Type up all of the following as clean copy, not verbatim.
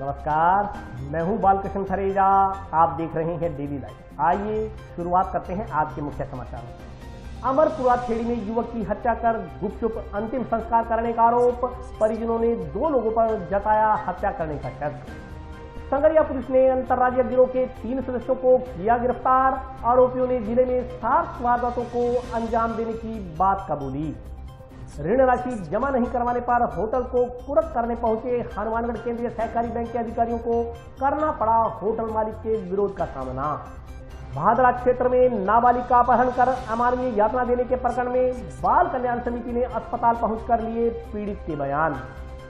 नमस्कार, मैं हूं बालकृष्ण खरेजा। आप देख रहे हैं डेली लाइव। आइए शुरुआत करते हैं आज के मुख्य समाचारों से। अमरपुरा खेड़ी में युवक की हत्या कर गुपचुप अंतिम संस्कार करने का आरोप, परिजनों ने 2 लोगों पर जताया हत्या करने का शक। संगरिया पुलिस ने अंतर्राज्यीय गिरोह के 3 सदस्यों को किया गिरफ्तार। आरोपियों ने जिले में 7 वारदातों को अंजाम देने की बात कबूली। ऋण राशि जमा नहीं करवाने पर होटल को कुर्क करने पहुंचे हनुमानगढ़ केंद्रीय सहकारी बैंक के अधिकारियों को करना पड़ा होटल मालिक के विरोध का सामना। भादरा क्षेत्र में नाबालिग का अपहरण कर अमानवीय यातना देने के प्रकरण में बाल कल्याण समिति ने अस्पताल पहुंचकर लिए पीड़ित के बयान।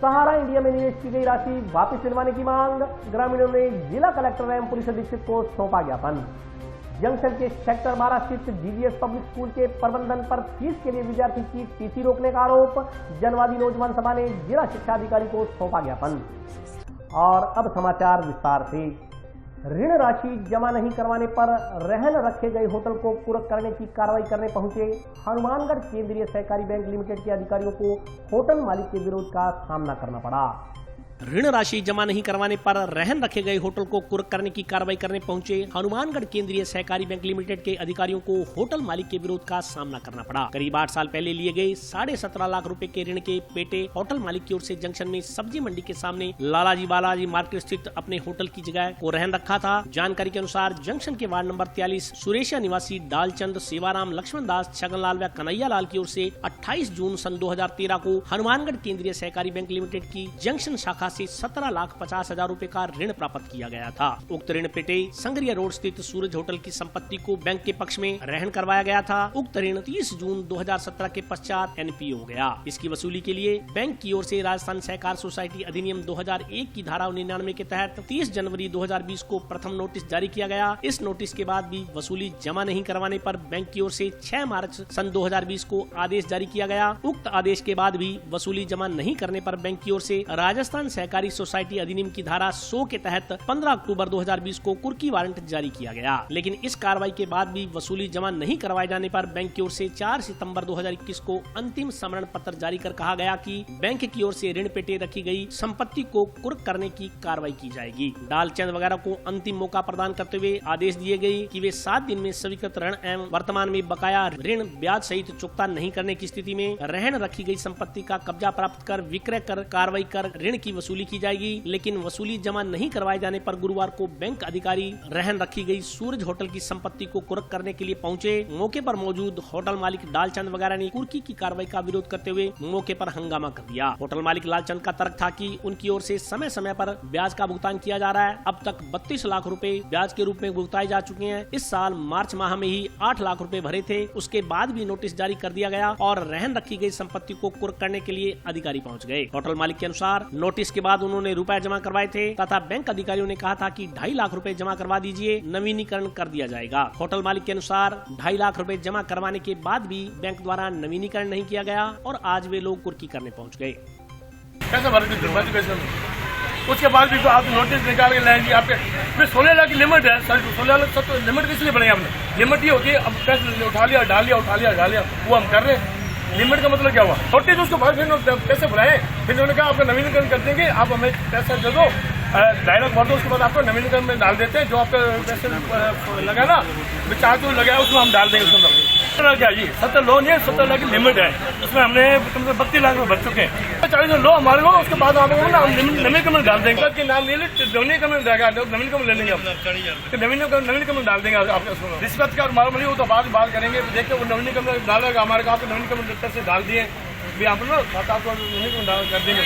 सहारा इंडिया में निवेश की गई राशि वापस दिलवाने की मांग, ग्रामीणों ने जिला कलेक्टर एवं पुलिस अधीक्षक को सौंपा ज्ञापन। जंक्शन के सेक्टर 12 स्थित जीवीएस पब्लिक स्कूल के प्रबंधन पर फीस के लिए विद्यार्थी की टीसी रोकने का आरोप, जनवादी नौजवान सभा ने जिला शिक्षा अधिकारी को सौंपा ज्ञापन। और अब समाचार विस्तार से। ऋण राशि जमा नहीं करवाने पर रहन रखे गए होटल को कुर्क करने की कार्रवाई करने पहुंचे हनुमानगढ़ केंद्रीय सहकारी बैंक लिमिटेड के अधिकारियों को होटल मालिक के विरोध का सामना करना पड़ा। ऋण राशि जमा नहीं करवाने पर रहन रखे गए होटल को कुर्क करने की कार्रवाई करने पहुंचे हनुमानगढ़ केंद्रीय सहकारी बैंक लिमिटेड के अधिकारियों को होटल मालिक के विरोध का सामना करना पड़ा। करीब 8 साल पहले लिए गए 17.5 लाख रुपए के ऋण के पेटे होटल मालिक की ओर से जंक्शन में सब्जी मंडी के सामने लालाजी बालाजी मार्केट स्थित अपने होटल की जगह को रहन रखा था। जानकारी के अनुसार जंक्शन के वार्ड नंबर 43 सुरेशिया निवासी डालचंद, सेवाराम, लक्ष्मण दास, छगनलाल व कन्हैया लाल की ओर से 28 जून सन 2013 को हनुमानगढ़ केंद्रीय सहकारी बैंक लिमिटेड की जंक्शन शाखा से 17,50,000 रुपए का ऋण प्राप्त किया गया था। उक्त ऋण पेटे संगरिया रोड स्थित सूरज होटल की संपत्ति को बैंक के पक्ष में रहन करवाया गया था। उक्त ऋण 30 जून 2017 के पश्चात एनपीए हो गया। इसकी वसूली के लिए बैंक की ओर से राजस्थान सहकार सोसाइटी अधिनियम 2001 की धारा 99 के तहत 30 जनवरी 2020 को प्रथम नोटिस जारी किया गया। इस नोटिस के बाद भी वसूली जमा नहीं करवाने पर बैंक की ओर से 6 मार्च सन 2020 को आदेश जारी किया गया। उक्त आदेश के बाद भी वसूली जमा नहीं करने पर बैंक की ओर से राजस्थान सहकारी सोसाइटी अधिनियम की धारा 100 के तहत 15 अक्टूबर 2020 को कुर्की वारंट जारी किया गया। लेकिन इस कार्रवाई के बाद भी वसूली जमा नहीं करवाए जाने पर बैंक की ओर से 4 सितंबर 2021 को अंतिम समरण पत्र जारी कर कहा गया कि बैंक की ओर से ऋण पेटे रखी गई संपत्ति को कुर्क करने की कार्रवाई की जाएगी। डालचंद वगैरह को अंतिम मौका प्रदान करते हुए आदेश दिए गए कि वे 7 दिन में स्वीकृत ऋण एवं वर्तमान में बकाया ऋण ब्याज सहित चुकता नहीं करने की स्थिति में रहन रखी गई संपत्ति का कब्जा प्राप्त कर विक्रय कर कार्रवाई कर ऋण की वसूली की जाएगी। लेकिन वसूली जमा नहीं करवाए जाने पर गुरुवार को बैंक अधिकारी रहन रखी गई सूरज होटल की संपत्ति को कुर्क करने के लिए पहुंचे। मौके पर मौजूद होटल मालिक लालचंद वगैरह ने कुर्की की कार्रवाई का विरोध करते हुए मौके पर हंगामा कर दिया। होटल मालिक लालचंद का तर्क था कि उनकी ओर से समय समय पर ब्याज का भुगतान किया जा रहा है। अब तक 32 लाख रुपए ब्याज के रूप में भुगताए जा चुके हैं। इस साल मार्च माह में ही 8 लाख रुपए भरे थे। उसके बाद भी नोटिस जारी कर दिया गया और रहन रखी गई संपत्ति को कुर्क करने के लिए अधिकारी पहुँच गए। होटल मालिक के अनुसार नोटिस के बाद उन्होंने रुपए जमा करवाए थे तथा बैंक अधिकारियों ने कहा था कि 2.5 लाख रुपए जमा करवा दीजिए, नवीनीकरण कर दिया जाएगा। होटल मालिक के अनुसार 2.5 लाख रुपए जमा करवाने के बाद भी बैंक द्वारा नवीनीकरण नहीं किया गया और आज वे लोग कुर्की करने पहुंच गए। कैसे उसके बाद भी तो आप नोटिस निकाल के लाएंगे आपके फिर 16 लाख की लिमिट है। 16 लाख सब लिमिट किस लिए बनाई आपने? लिमिट ये होती है अब पैसे उठा लिया डाल लिया वो हम कर रहे हैं। लिमिट का मतलब क्या हुआ? नोटिस उसको बाद फिर पैसे बुलाए, फिर उन्होंने कहा आपका नवीनीकरण कर देंगे, आप हमें पैसा दे दो, डायलॉग भर दो, उसके बाद आपको नवीनीकरण में डाल देते हैं। जो आपका पैसे लगा ना चार्ज जो लगा उसमें हम डाल देंगे। उसमें क्या जी 17 लोन है, 17 लाख की लिमिट है, उसमें हमने 32 लाख में भर चुके हैं। 40 लो हमारे को, उसके बाद आपको ना हम नवीनीकरण डाल देंगे। नाम ले नवीनीकरण रहेगा, नवीनीकरण ले लेंगे आप, नवीनीकरण डाल देंगे आपके रिश्वत का मालूम नहीं हो तो बात करेंगे। देखते वो नवीनीकरण डालेगा हमारे को, आपको नवीनीकरण से डाल दिए भी आप लोग आपको नवीनीकरण कर देंगे।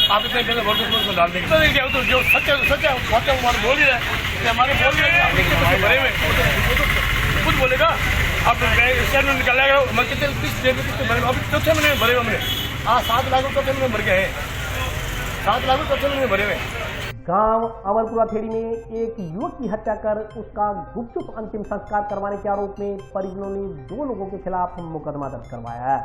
आप इतने पैसे भर डाल देंगे। तो जो सच्चा हमारे बोल ही रहे हमारे बोल रहे भरे हुए खुद बोलेगा आप शहर में निकाला मैं कितने अभी चौथे महीने में भरे हुए हमने 7 लाख चौथे महीने भर गए हैं। 7 लाख चौथे महीने भरे हुए। गांव अमरपुरा खेड़ी में एक युवक की हत्या कर उसका गुपचुप अंतिम संस्कार करवाने के आरोप में परिजनों ने 2 लोगों के खिलाफ मुकदमा दर्ज करवाया है।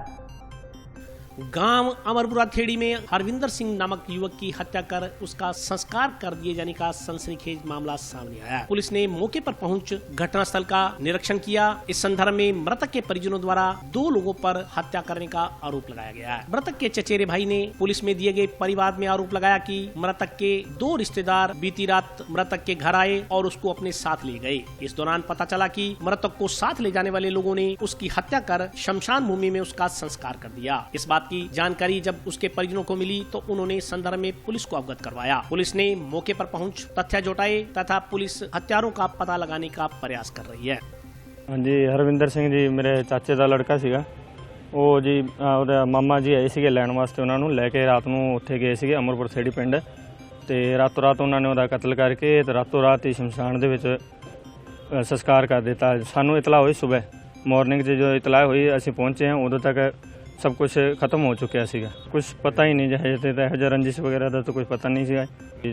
गांव अमरपुरा खेड़ी में हरविंदर सिंह नामक युवक की हत्या कर उसका संस्कार कर दिए जाने का सनसनीखेज मामला सामने आया। पुलिस ने मौके पर पहुंच घटनास्थल का निरीक्षण किया। इस संदर्भ में मृतक के परिजनों द्वारा 2 लोगों पर हत्या करने का आरोप लगाया गया है। मृतक के चचेरे भाई ने पुलिस में दिए गए परिवाद में आरोप लगाया कि मृतक के 2 रिश्तेदार बीती रात मृतक के घर आए और उसको अपने साथ ले गए। इस दौरान पता चला कि मृतक को साथ ले जाने वाले लोगों ने उसकी हत्या कर शमशान भूमि में उसका संस्कार कर दिया। इस बात की जानकारी जब उसके परिजनों को मिली तो उन्होंने संदर्भ में पुलिस को अवगत करवाया। पुलिस ने मौके पर पहुंच तथ्य जुटाए तथा पुलिस हत्यारों का पता लगाने का प्रयास कर रही है। हाँ जी, हरविंदर सिंह जी मेरे चाचे का लड़का सीगा। ਉਹ ਜੀ ਉਹਦੇ ਮਾਮਾ ਜੀ ਆਏ ਸੀਗੇ ਲੈਣ ਵਾਸਤੇ, ਉਹਨਾਂ ਨੂੰ ਲੈ ਕੇ ਰਾਤ ਨੂੰ ਉੱਥੇ ਗਏ ਸੀਗੇ ਅਮਰਪੁਰ ਖੇੜੀ ਪਿੰਡ, ਤੇ ਰਾਤੋਂ ਰਾਤ ਉਹਨਾਂ ਨੇ ਉਹਦਾ ਕਤਲ ਕਰਕੇ ਤੇ ਰਾਤੋਂ ਰਾਤ ਹੀ ਸ਼ਮਸ਼ਾਨ ਦੇ ਵਿੱਚ ਸੰਸਕਾਰ ਕਰ ਦਿੱਤਾ। ਸਾਨੂੰ ਇਤਲਾ ਹੋਈ ਸਵੇਰ ਮਾਰਨਿੰਗ 'ਚ ਜੋ ਇਤਲਾ ਹੋਈ ਅਸੀਂ ਪਹੁੰਚੇ ਹਾਂ, ਉਦੋਂ ਤੱਕ सब कुछ खत्म हो चुका सीगा। कुछ पता ही नहीं जहे तो रंजिश वगैरह का तो कुछ पता नहीं सीगा।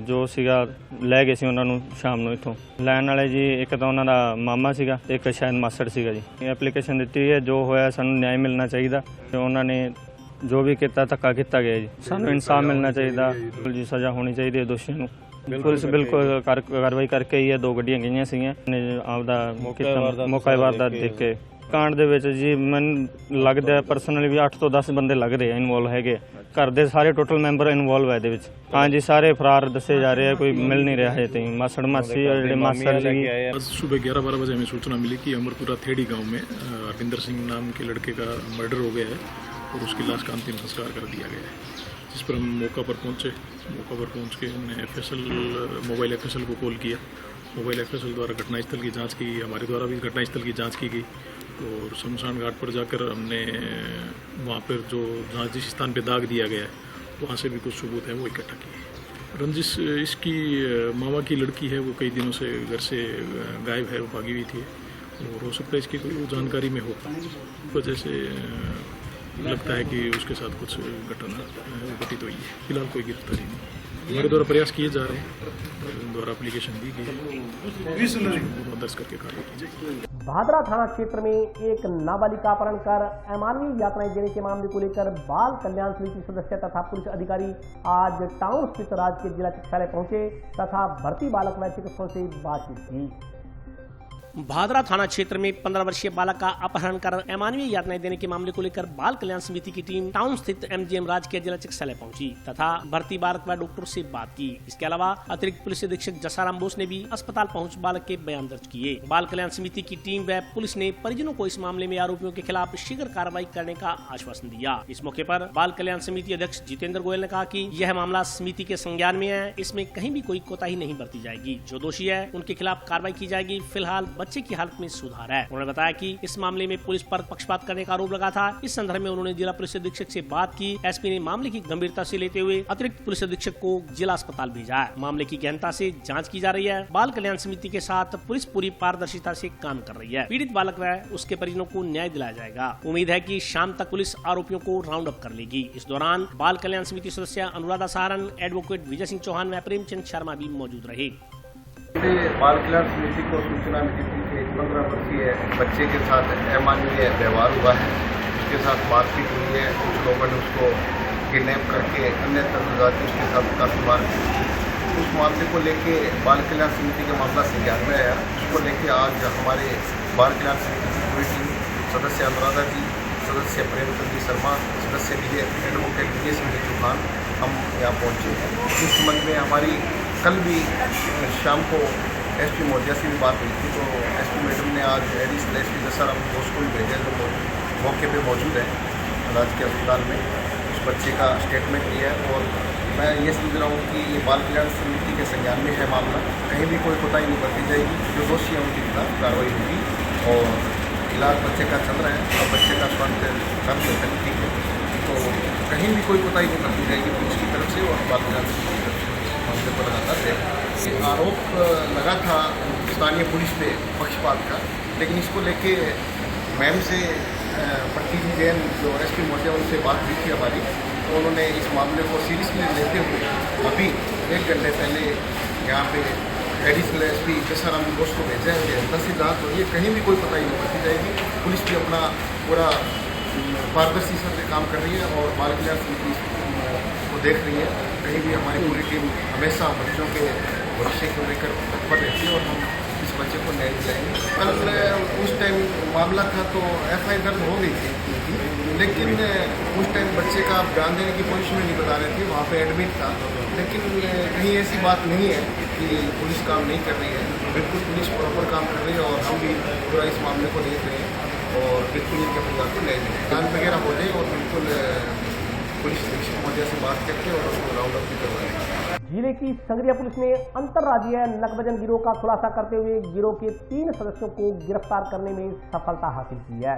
जो सीगा लै गए सी उन्होंने शाम ਨੂੰ इतों लैन वाले जी, एक तो उन्होंने मामा सीगा, एक शायद मासड़ सीगा जी। एप्लीकेशन दी है, जो होया सानू न्याय मिलना चाहिए। उन्होंने जो भी किया धक्का किया गया जी, सानू इंसाफ मिलना चाहिए जी, सज़ा होनी चाहिए दोषियों को। पुलिस बिल्कुल कार्रवाई करके ही है। 2 ਗੱਡੀਆਂ गई सी आपदा मौका वारदात देख के कांड दे विच जी मैनूं लगदा परसनली भी 8 ਤੋਂ 10 ਬੰਦੇ ਲੱਗ ਰਹੇ इनवॉल्व हैगे। घर दे सारे टोटल मैंबर इनवॉल्व है इहदे विच। हाँ जी, सारे फरार दसे जा रहे हैं, कोई मिल नहीं रहा है। तो मासड़ मासी और जिहड़े मासड़ जी, आज सुबह 11-12 बजे हमें सूचना मिली कि अमरपुरा थेड़ी गांव में हरविंदर सिंह नाम के लड़के का मर्डर हो गया है और उसकी लाश का अंतिम संस्कार कर दिया गया है। जिस पर हम मौका पर पहुंचे। मौका पर पहुंच के हमने मोबाइल FSL को कॉल किया। मोबाइल FSL द्वारा घटनास्थल की जाँच की, हमारे द्वारा भी घटनास्थल की जाँच की गई और शमशान घाट पर जाकर हमने वहाँ पर जो जहाँ जिस स्थान पे दाग दिया गया है वहाँ से भी कुछ सबूत है वो इकट्ठा किए। रंजिश इसकी मामा की लड़की है, वो कई दिनों से घर से गायब है, वो भागी हुई थी और हो सकता है इसकी कोई जानकारी में हो, वजह से लगता है कि उसके साथ कुछ घटना घटित हुई है। फिलहाल कोई गिरफ्तारी नहीं। हमारे द्वारा प्रयास किए जा रहे हैं, द्वारा एप्लीकेशन दी गई है, दर्ज करके कार्रवाई की जाएगी। भादरा थाना क्षेत्र में एक नाबालिग अपहरण कर अमानवीय यातनाएं देने के मामले को लेकर बाल कल्याण समिति सदस्य तथा पुलिस अधिकारी आज टाउन स्थित राजकीय जिला चिकित्सालय पहुंचे तथा भर्ती बालक व चिकित्सकों से बातचीत की। भादरा थाना क्षेत्र में 15 वर्षीय बालक का अपहरण कर अमानवीय यातनाएं देने के मामले को लेकर बाल कल्याण समिति की टीम टाउन स्थित MGM राजकीय जिला चिकित्सालय पहुंची तथा भर्ती बालक व डॉक्टर से बात की। इसके अलावा अतिरिक्त पुलिस अधीक्षक जसाराम बोस ने भी अस्पताल पहुंच बालक के बयान दर्ज किए। बाल कल्याण समिति की टीम व पुलिस ने परिजनों को इस मामले में आरोपियों के खिलाफ शीघ्र कार्रवाई करने का आश्वासन दिया। इस मौके पर बाल कल्याण समिति अध्यक्ष जितेंद्र गोयल ने कहा कि यह मामला समिति के संज्ञान में है, इसमें कहीं भी कोई कोताही नहीं बरती जाएगी। जो दोषी है उनके खिलाफ कार्रवाई की जाएगी। फिलहाल बच्चे की हालत में सुधार है। उन्होंने बताया कि इस मामले में पुलिस पर पक्षपात करने का आरोप लगा था। इस संदर्भ में उन्होंने जिला पुलिस अधीक्षक से बात की। SP ने मामले की गंभीरता से लेते हुए अतिरिक्त पुलिस अधीक्षक को जिला अस्पताल भेजा है। मामले की गहनता से जांच की जा रही है। बाल कल्याण समिति के साथ पुलिस पूरी पारदर्शिता से काम कर रही है। पीड़ित बालक व उसके परिजनों को न्याय दिलाया जाएगा। उम्मीद है कि शाम तक पुलिस आरोपियों को राउंड अप कर लेगी। इस दौरान बाल कल्याण समिति सदस्य अनुराधा सहारन, एडवोकेट विजय सिंह चौहान व प्रेमचंद शर्मा भी मौजूद रहे। बाल कल्याण समिति को सूचना मिली थी कि 15 वर्षीय बच्चे के साथ अमानवीय व्यवहार हुआ है, उसके साथ बातचीत हुई है। कुछ लोगों ने उसको किडनैप करके अन्य तंत्रजाति उसके साथ काफी मार की। उस मामले को लेके बाल कल्याण समिति का मामला संज्ञान में आया। उसको लेके आज हमारे बाल कल्याण समिति की पूरी टीम, सदस्य अनुराधा जी, सदस्य प्रेमचंद जी शर्मा, सदस्य एडवोकेट विजय सिंह चौहान, हम यहाँ पहुँचे। इस संबंध में हमारी कल भी शाम को SP महोदया से भी बात हुई थी, तो SP मैडम ने आज एडिशनल SP जसाराम बोस को भी भेजा, जो मौके पे मौजूद है राजकीय अस्पताल में। उस बच्चे का स्टेटमेंट लिया है और मैं ये समझ रहा हूँ कि ये बाल कल्याण समिति के संज्ञान में है मामला। कहीं भी कोई कोताही नहीं बरती जाएगी। जो दोषी है उनके खिलाफ कार्रवाई होगी और इलाज बच्चे का चल रहा है और बच्चे का स्वास्थ्य ठीक है, तो कहीं भी कोई कोताही नहीं बरती जाएगी पुलिस की तरफ से और बाल कल्याण समिति की तरफ से। मामले को लगातार है। ये आरोप लगा था स्थानीय पुलिस पे पक्षपात का, लेकिन इसको लेके मैम से पट्टी जी जैन जो SP महोदया उनसे बात हुई थी हमारी, तो उन्होंने इस मामले को सीरियसली लेते हुए अभी 1 घंटे पहले यहाँ पे एडिशनल SP जसाराम बोस को भेजा है। 10 जाँच हो रही है, कहीं भी कोई कोताही नहीं बरती जाएगी। पुलिस भी अपना पूरा पारदर्शी से काम कर रही है और बाल कल्याण समिति को देख रही है। कहीं भी हमारी पूरी टीम हमेशा बच्चों के भविष्य को लेकर तत्पर रहती है और हम इस बच्चे को न्याय दिलाएंगे। कल उस टाइम मामला था तो FIR दर्ज हो गई थी, लेकिन उस टाइम बच्चे का बयान देने की पोजीशन में नहीं बता रहे थे, वहाँ पे एडमिट था। लेकिन कहीं ऐसी बात नहीं है कि पुलिस काम नहीं कर रही है, बिल्कुल पुलिस प्रॉपर काम कर रही है और हम भी पूरा इस मामले को देख रहे हैं और बिल्कुल इनके परिवार को न्याय देंगे। जान वगैरह हो जाए और बिल्कुल पुलिस अधीक्षक महोदय से बात करके और उसको राउंड अप भी करवाएंगे। जिले की संगरिया पुलिस ने अंतर्राज्यीय नकबजन गिरोह का खुलासा करते हुए गिरोह के 3 सदस्यों को गिरफ्तार करने में सफलता हासिल की है।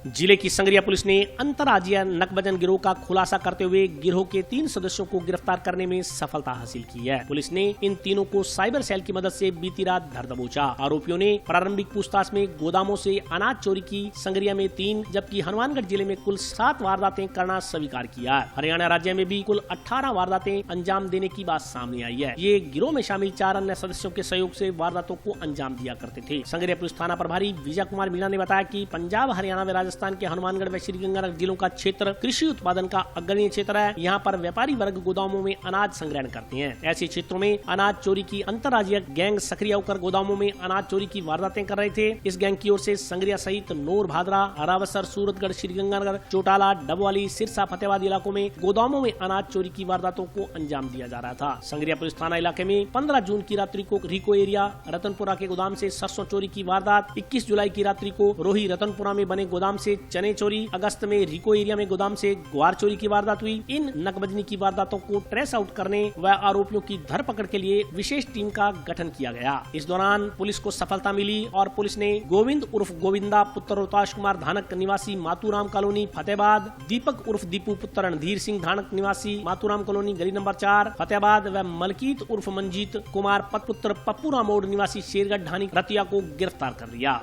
जिले की संगरिया पुलिस ने अंतर्राज्यीय नकबजन गिरोह का खुलासा करते हुए गिरोह के 3 सदस्यों को गिरफ्तार करने में सफलता हासिल की है। पुलिस ने इन तीनों को साइबर सेल की मदद से बीती रात धर दबोचा। आरोपियों ने प्रारंभिक पूछताछ में गोदामों से अनाज चोरी की। संगरिया में 3 जबकि हनुमानगढ़ जिले में कुल 7 वारदातें करना स्वीकार किया। हरियाणा राज्य में भी कुल 18 वारदातें अंजाम देने की बात सामने आई है। ये गिरोह में शामिल 4 अन्य सदस्यों के सहयोग से वारदातों को अंजाम दिया करते थे। संगरिया पुलिस थाना प्रभारी विजय कुमार मीणा ने बताया कि पंजाब, हरियाणा व राजस्थान के हनुमानगढ़ व श्रीगंगानगर जिलों का क्षेत्र कृषि उत्पादन का अग्रणी क्षेत्र है। यहाँ पर व्यापारी वर्ग गोदामों में अनाज संग्रहण करते हैं। ऐसे क्षेत्रों में अनाज चोरी की अंतर्राज्यीय गैंग सक्रिय होकर गोदामों में अनाज चोरी की वारदातें कर रहे थे। इस गैंग की ओर से संगरिया सहित नूर, भादरा, रावसर, सूरतगढ़, श्रीगंगानगर, चोटाला, डबवाली, सिरसा, फतेहाबाद इलाकों में गोदामों में अनाज चोरी की वारदातों को अंजाम दिया जा रहा था। संगरिया पुलिस थाना इलाके में 15 जून की रात्रि को रिको एरिया रतनपुरा के गोदाम से सरसों चोरी की वारदात, 21 जुलाई की रात्रि को रोही रतनपुरा में बने गोदाम से चने चोरी, अगस्त में रिको एरिया में गोदाम से ग्वार चोरी की वारदात हुई। इन नकबजनी की वारदातों को ट्रेस आउट करने व आरोपियों की धरपकड़ के लिए विशेष टीम का गठन किया गया। इस दौरान पुलिस को सफलता मिली और पुलिस ने गोविंद उर्फ गोविंदा पुत्र रोहताश कुमार धानक निवासी मातूराम कॉलोनी फतेहाबाद, दीपक उर्फ दीपू पुत्र रणधीर सिंह धानक निवासी मातूराम कॉलोनी गली नंबर 4 फतेहाबाद व मलकीत उर्फ मंजीत कुमार पुत्र पप्पूराम मोड़ निवासी शेरगढ़ ढानी रतिया को गिरफ्तार कर लिया।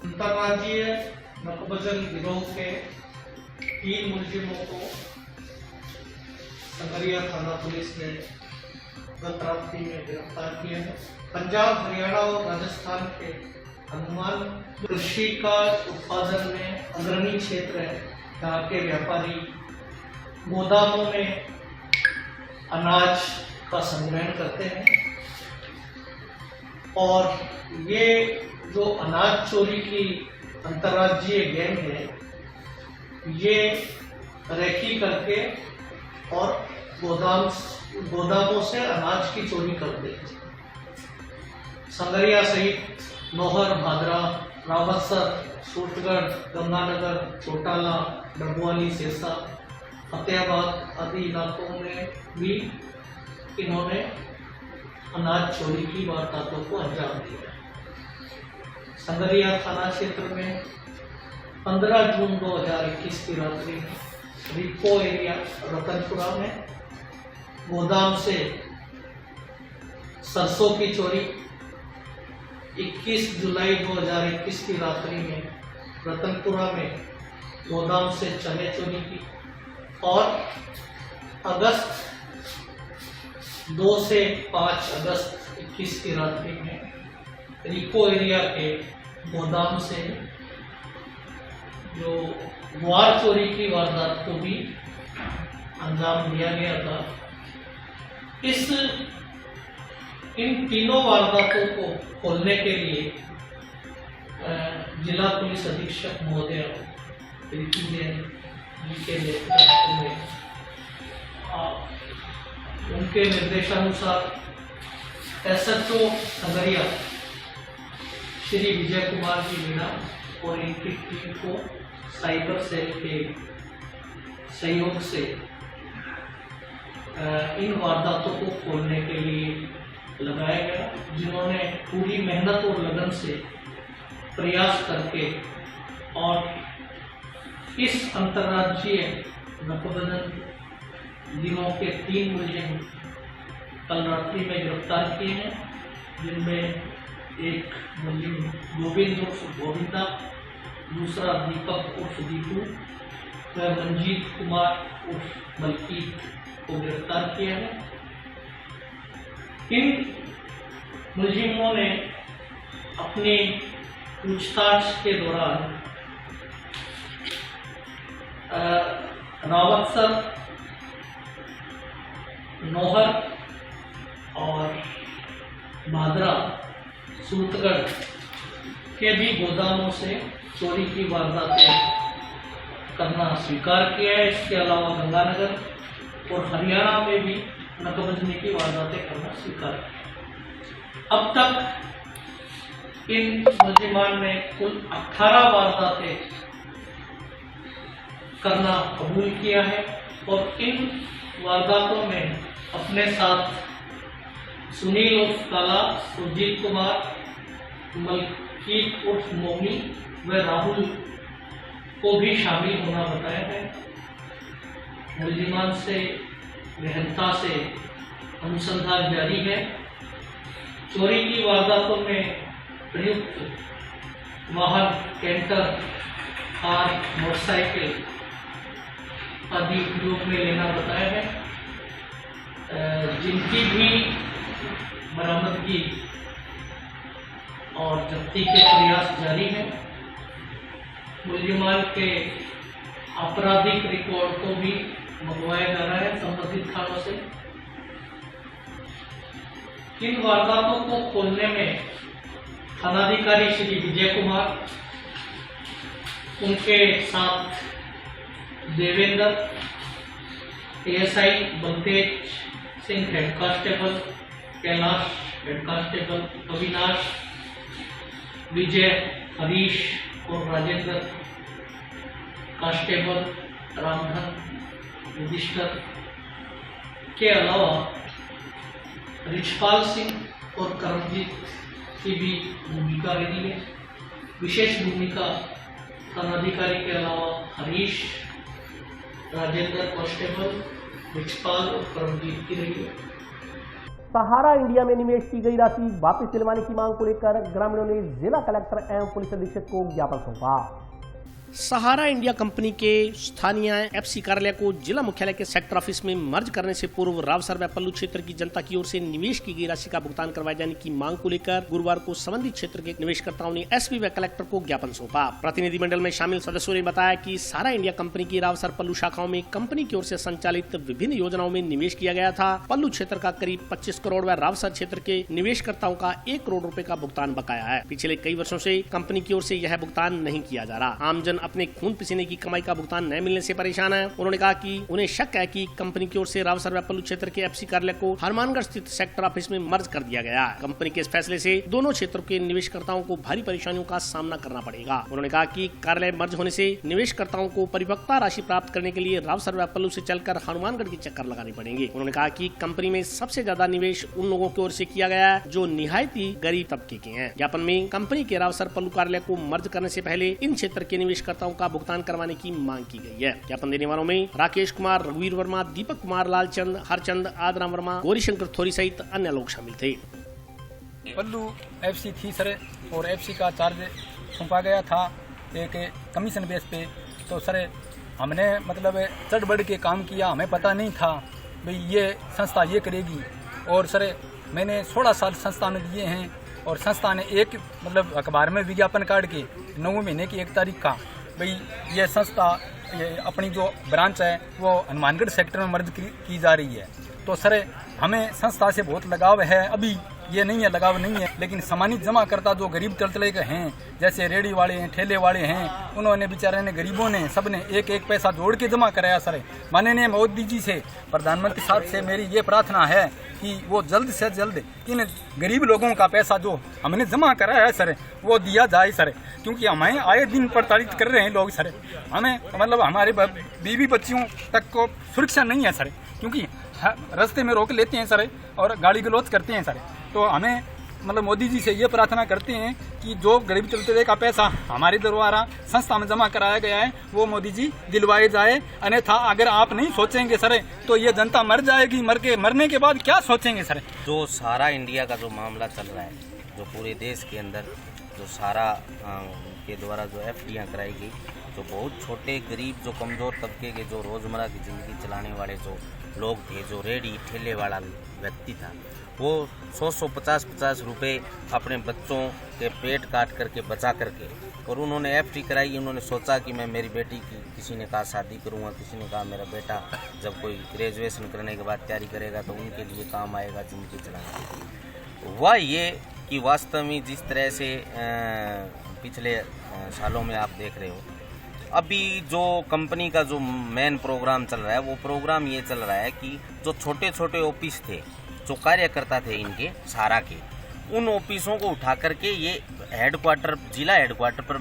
अंतर्राज्यीय नकबजन गिरोह के 3 मुलजिमों को संगरिया थाना पुलिस ने गत रात्रि में गिरफ्तार किया है। पंजाब, हरियाणा और राजस्थान के हनुमान कृषि का उत्पादन में अग्रणी क्षेत्र है। यहाँ के व्यापारी गोदामों में अनाज का संग्रहण करते हैं और ये जो अनाज चोरी की अंतर्राज्यीय गैंग है, ये रेकी करके और गोदामों से अनाज की चोरी करते हैं। संगरिया सहित नौहर, भादरा, रावतसर, सूरतगढ़, गंगानगर, चोटाला, डबवाली, सिरसा, फतेहाबाद आदि इलाकों में भी इन्होंने अनाज चोरी की वारदातों को अंजाम दिया। संगरिया थाना क्षेत्र में 15 जून 2021 की रात्रि में रिको एरिया रतनपुरा में गोदाम से सरसों की चोरी, 21 जुलाई 2021 की रात्रि में रतनपुरा में गोदाम से चने चोरी की और अगस्त 2 से 5 अगस्त 21 की रात्रि में रिको एरिया के गोदाम से जो ग्वार चोरी की वारदात को भी अंजाम दिया गया था। इन तीनों वारदातों को खोलने के लिए जिला पुलिस अधीक्षक महोदय रिकी जैन जी के नेतृत्व में उनके निर्देशानुसार SHO संगरिया श्री विजय कुमार जी मीणा और इनकी टीम को साइबर सेल के सहयोग से इन वारदातों को खोलने के लिए लगाया गया, जिन्होंने पूरी मेहनत और लगन से प्रयास करके और इस अंतर्राज्यीय नकबजन गिरोह के 3 मुलजिम कल रात्रि में गिरफ्तार किए हैं, जिनमें एक मुलजिम गोविंद उर्फ गोविंदा, दूसरा दीपक उर्फ दीपू व मंजीत कुमार उर्फ मलकीत को गिरफ्तार किया है। इन मुलजिमों ने अपनी पूछताछ के दौरान रावतसर, नौहर और भादरा, सूरतगढ़ के भी गोदामों से चोरी की वारदातें करना स्वीकार किया है। इसके अलावा गंगानगर और हरियाणा में भी नकबजनी की वारदातें करना स्वीकार किया। अब तक इन मुलजिमान ने कुल 18 वारदातें करना कबूल किया है और इन वारदातों में अपने साथ सुनील उर्फ काला, सुरजीत कुमार, मलकीत उर्फ मोमी व राहुल को भी शामिल होना बताया है। मुलजिमान से गहनता से अनुसंधान जारी है। चोरी की वारदातों में प्रयुक्त वाहन कैंटर, कार, मोटरसाइकिल आदि उपयोग में लेना बताया है। जिनकी भी बरामदगी और जब्ती के प्रयास जारी है। मुलजिमान के आपराधिक रिकॉर्ड को भी मंगवाया जा रहा है संबंधित थानों से। इन वारदातों को खोलने में थानाधिकारी श्री विजय कुमार, उनके साथ Devendra, ASI Baltej Singh head constable, Kailash head constable, Avinash, Vijay, Harish और राजेंद्र कांस्टेबल, रामधन, युधिष्ठर के अलावा रिचपाल सिंह और करमजीत की भी भूमिका रही है। विशेष भूमिका थानाधिकारी के अलावा हरीश, राजेंद्र कांस्टेबल, रिचपाल और करमजीत की रही है। सहारा इंडिया में निवेश की गई राशि वापस दिलवाने की मांग को लेकर ग्रामीणों ने जिला कलेक्टर एवं पुलिस अधीक्षक को ज्ञापन सौंपा। सहारा इंडिया कंपनी के स्थानीय एफसी कार्यालय को जिला मुख्यालय के सेक्टर ऑफिस में मर्ज करने से पूर्व रावसर व पल्लू क्षेत्र की जनता की ओर से निवेश की गई राशि का भुगतान करवाए जाने की मांग को लेकर गुरुवार को संबंधित क्षेत्र के निवेशकर्ताओं ने एसपी व कलेक्टर को ज्ञापन सौंपा। प्रतिनिधिमंडल में शामिल सदस्यों ने बताया कि सहारा इंडिया कंपनी की रावसर पल्लू शाखाओं में कंपनी की ओर से संचालित विभिन्न योजनाओं में निवेश किया गया था। पल्लू क्षेत्र का करीब 25 करोड़ व रावसर क्षेत्र के निवेशकर्ताओं का 1 करोड़ रुपए का भुगतान बकाया है। पिछले कई वर्षों से कंपनी की ओर से यह भुगतान नहीं किया जा रहा। आमजन अपने खून पसीने की कमाई का भुगतान न मिलने से परेशान है। उन्होंने कहा कि उन्हें शक है कि कंपनी की ओर से रावसर व पल्लू क्षेत्र के एफसी कार्यालय को हनुमानगढ़ स्थित सेक्टर ऑफिस में मर्ज कर दिया गया है। कंपनी के इस फैसले से दोनों क्षेत्रों के निवेशकर्ताओं को भारी परेशानियों का सामना करना पड़ेगा। उन्होंने कहा कि कार्यालय मर्ज होने से निवेशकर्ताओं को परिपक्वता राशि प्राप्त करने के लिए रावसर व पल्लू से चलकर हनुमानगढ़ के चक्कर लगाने पड़ेंगे। उन्होंने कहा कि कंपनी में सबसे ज्यादा निवेश उन लोगों की ओर से किया गया है जो निहायत ही गरीब तबके के हैं। ज्ञापन में कंपनी के रावसर पल्लू कार्यालय को मर्ज करने से पहले इन क्षेत्र के निवेशकर्ताओं का भुगतान करवाने की मांग की गई है। ज्ञापन देने वालों में राकेश कुमार, रघुवीर वर्मा, दीपक कुमार, लालचंद, हरचंद, आदराम वर्मा, गौरीशंकर थोरी सहित अन्य लोग शामिल थे। पल्लू एफसी थी सर और एफसी का चार्ज सौंपा गया था एक कमीशन बेस पे। तो सर हमने मतलब चढ़ बढ़ के काम किया, हमें पता नहीं था भाई ये संस्था ये करेगी। और सर मैंने 16 साल संस्था में दिए हैं और संस्था ने एक मतलब अखबार में विज्ञापन काट के 9 महीने की 1 तारीख का भाई ये संस्था ये अपनी जो ब्रांच है वो हनुमानगढ़ सेक्टर में मर्ज की जा रही है। तो सर हमें संस्था से बहुत लगाव है, अभी ये नहीं है लगाव नहीं है, लेकिन सम्मानित जमा करता जो गरीब तलतले के हैं जैसे रेडी वाले हैं, ठेले वाले हैं, उन्होंने बेचारे ने गरीबों ने सबने एक एक पैसा जोड़ के जमा कराया। सर माननीय मोदी जी से प्रधानमंत्री साहब से मेरी ये प्रार्थना है कि वो जल्द से जल्द इन गरीब लोगों का पैसा जो हमने जमा कराया है सर वो दिया जाए सर, क्योंकि हमें आए दिन प्रताड़ित कर रहे हैं लोग सर। हमें मतलब हमारे बीवी बच्चियों तक को सुरक्षा नहीं है सर, क्योंकि रास्ते में रोक लेते हैं सर और गाड़ी गलौज करते हैं सर। तो हमें मतलब मोदी जी से ये प्रार्थना करते हैं कि जो गरीब तबके का पैसा हमारे द्वारा संस्था में जमा कराया गया है वो मोदी जी दिलवाए जाए। अन्यथा अगर आप नहीं सोचेंगे सर तो ये जनता मर जाएगी, मरने के बाद क्या सोचेंगे सर। जो सहारा इंडिया का जो मामला चल रहा है, जो पूरे देश के अंदर जो सहारा के द्वारा जो एफडीआं कराई गई, जो बहुत छोटे गरीब जो कमज़ोर तबके के जो रोज़मर्रा की ज़िंदगी चलाने वाले जो लोग थे, जो रेडी ठेले वाला व्यक्ति था, वो 100-150 रुपए अपने बच्चों के पेट काट करके बचा करके और उन्होंने एफडी कराई। उन्होंने सोचा कि मैं मेरी बेटी की, किसी ने कहा शादी करूँगा, किसी ने कहा मेरा बेटा जब कोई ग्रेजुएशन करने के बाद तैयारी करेगा तो उनके लिए काम आएगा ज़िंदगी चलाने के लिए। हुआ ये कि वास्तव में जिस तरह से पिछले सालों में आप देख रहे हो, अभी जो कंपनी का जो मेन प्रोग्राम चल रहा है, वो प्रोग्राम ये चल रहा है कि जो छोटे छोटे ऑफिस थे, जो कार्यकर्ता थे इनके सारा के, उन ऑफिसों को उठा करके ये हेडक्वार्टर, जिला हेडक्वार्टर पर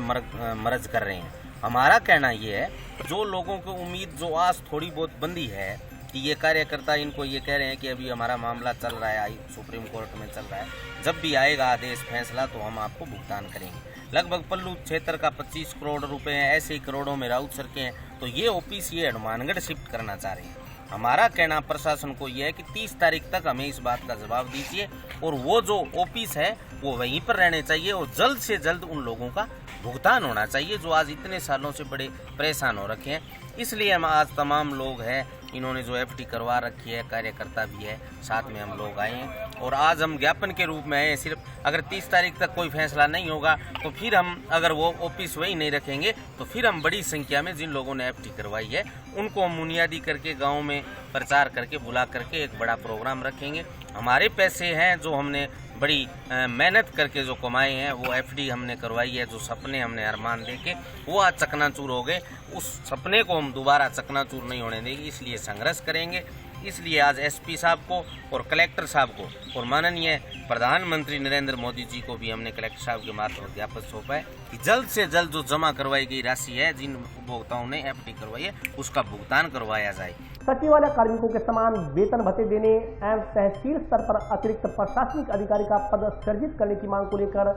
मर्ज कर रहे हैं। हमारा कहना ये है, जो लोगों को उम्मीद जो आज थोड़ी बहुत बंदी है कि ये कार्यकर्ता इनको ये कह रहे हैं कि अभी हमारा मामला चल रहा है, सुप्रीम कोर्ट में चल रहा है, जब भी आएगा आदेश फैसला तो हम आपको भुगतान करेंगे। लगभग पल्लू क्षेत्र का 25 करोड़ रुपए हैं, ऐसे ही करोड़ों में राउत सर के हैं, तो ये ऑफिस ये हनुमानगढ़ शिफ्ट करना चाह रहे हैं। हमारा कहना प्रशासन को यह है कि 30 तारीख तक हमें इस बात का जवाब दीजिए और वो जो ऑफिस है वो वहीं पर रहने चाहिए और जल्द से जल्द उन लोगों का भुगतान होना चाहिए जो आज इतने सालों से बड़े परेशान हो रखे हैं। इसलिए हम आज तमाम लोग हैं, इन्होंने जो एफडी करवा रखी है, कार्यकर्ता भी है, साथ में हम लोग आए हैं और आज हम ज्ञापन के रूप में आए हैं। सिर्फ अगर 30 तारीख तक कोई फैसला नहीं होगा तो फिर हम, अगर वो ऑफिस वही नहीं रखेंगे तो फिर हम बड़ी संख्या में जिन लोगों ने एफडी करवाई है उनको हम बुनियादी करके गाँव में प्रचार करके बुला करके एक बड़ा प्रोग्राम रखेंगे। हमारे पैसे हैं जो हमने बड़ी मेहनत करके जो कमाए हैं, वो एफडी हमने करवाई है, जो सपने हमने अरमान देके वो आज चकनाचूर हो गए, उस सपने को हम दोबारा चकनाचूर नहीं होने देंगे, इसलिए संघर्ष करेंगे। इसलिए आज एसपी साहब को और कलेक्टर साहब को और माननीय प्रधानमंत्री नरेंद्र मोदी जी को भी हमने कलेक्टर साहब के माध्यम ज्ञापन सौंपा है कि जल्द से जल्द जो जमा करवाई गई राशि है, जिन उपभोक्ताओं ने एफडी करवाई है, उसका भुगतान करवाया जाए। सचिवालय कार्मिकों के समान वेतन भत्ते देने एवं तहसील स्तर पर अतिरिक्त प्रशासनिक अधिकारी का पद सृजित करने की मांग को लेकर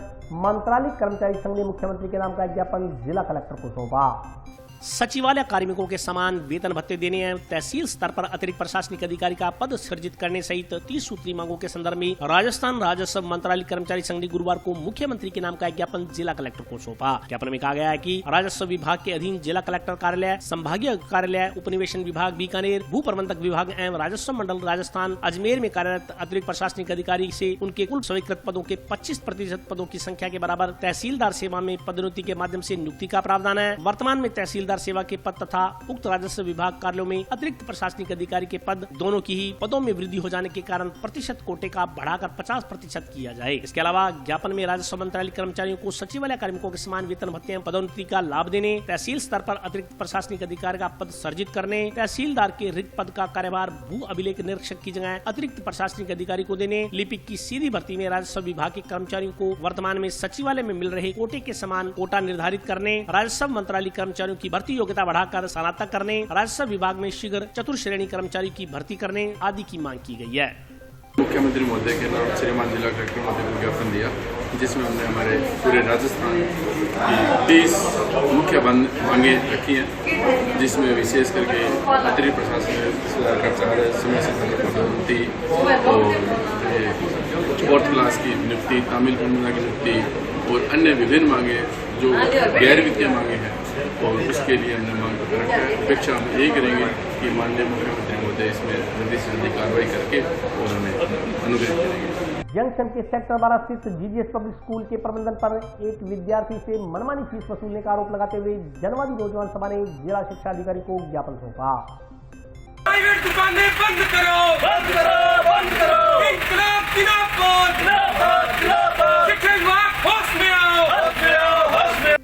मंत्रालय कर्मचारी संघ ने मुख्यमंत्री के नाम का ज्ञापन जिला कलेक्टर को सौंपा। सचिवालय कार्मिकों के समान वेतन भत्ते देने एवं तहसील स्तर पर अतिरिक्त प्रशासनिक अधिकारी का पद सृजित करने सहित 30 सूत्री मांगों के संदर्भ में राजस्थान राजस्व मंत्रालय कर्मचारी संघ ने गुरुवार को मुख्यमंत्री के नाम का ज्ञापन जिला कलेक्टर को सौंपा। ज्ञापन में कहा गया है कि राजस्व विभाग के अधीन जिला कलेक्टर कार्यालय, संभागीय कार्यालय, उपनिवेशन विभाग बीकानेर, भू प्रबंधक विभाग एवं राजस्व मंडल राजस्थान अजमेर में कार्यरत अतिरिक्त प्रशासनिक अधिकारी से उनके कुल स्वीकृत पदों के 25% पदों की संख्या के बराबर तहसीलदार सेवा में पदोन्नति के माध्यम से नियुक्ति का प्रावधान है। वर्तमान में तहसीलदार सेवा के पद तथा उक्त राजस्व विभाग कार्यालयों में अतिरिक्त प्रशासनिक अधिकारी के पद दोनों की ही पदों में वृद्धि हो जाने के कारण प्रतिशत कोटे का बढ़ाकर 50% किया जाए। इसके अलावा ज्ञापन में राजस्व मंत्रालय कर्मचारियों को सचिवालय कार्मिकों के समान वेतन भत्ते एवं पदोन्नति का लाभ देने, तहसील स्तर पर अतिरिक्त प्रशासनिक अधिकारी का पद सृजित करने, तहसीलदार के रिक्त पद का कार्यभार भू अभिलेख निरीक्षक की जगह अतिरिक्त प्रशासनिक अधिकारी को देने, लिपिक की सीधी भर्ती में राजस्व विभाग के कर्मचारियों को वर्तमान में सचिवालय में मिल रहे कोटे के समान कोटा निर्धारित करने, राजस्व मंत्रालय कर्मचारियों की भर्ती योग्यता बढ़ाकर स्नातक करने, राजस्व विभाग में शीघ्र चतुर्श्रेणी कर्मचारी की भर्ती करने आदि की मांग की गई है। मुख्यमंत्री महोदय के नाम श्रीमान जिला कलेक्टर महोदय को ज्ञापन दिया, जिसमें हमने हमारे पूरे राजस्थान की 30 मुख्य मांगे रखी हैं, जिसमें विशेष करके अतिरिक्त प्रशासन कर्मचारी समय से पदोन्नति और 4th क्लास की नियुक्ति, तामिल पंडिता की नियुक्ति और अन्य विभिन्न मांगे जो गैर वित्तीय मांगे हैं, और उसके लिए हमने मांग कर रखा है। अपेक्षा हम यही करेंगे कि माननीय मुख्यमंत्री महोदय इसमें जल्दी से जल्दी कार्रवाई करके और हमें अनुग्रहित करेंगे। जंक्शन के सेक्टर 12 स्थित जीजीएस पब्लिक स्कूल के प्रबंधन पर एक विद्यार्थी से मनमानी फीस वसूलने का आरोप लगाते हुए जनवादी नौजवान सभा ने जिला शिक्षा अधिकारी को ज्ञापन सौंपा। प्राइवेट दुकानें बंद करो, बंद करो, बंद करो। इंकलाब जिंदाबाद, जिंदाबाद, जिंदाबाद। शिक्षा विभाग होश में आओ, होश में आओ, होश में।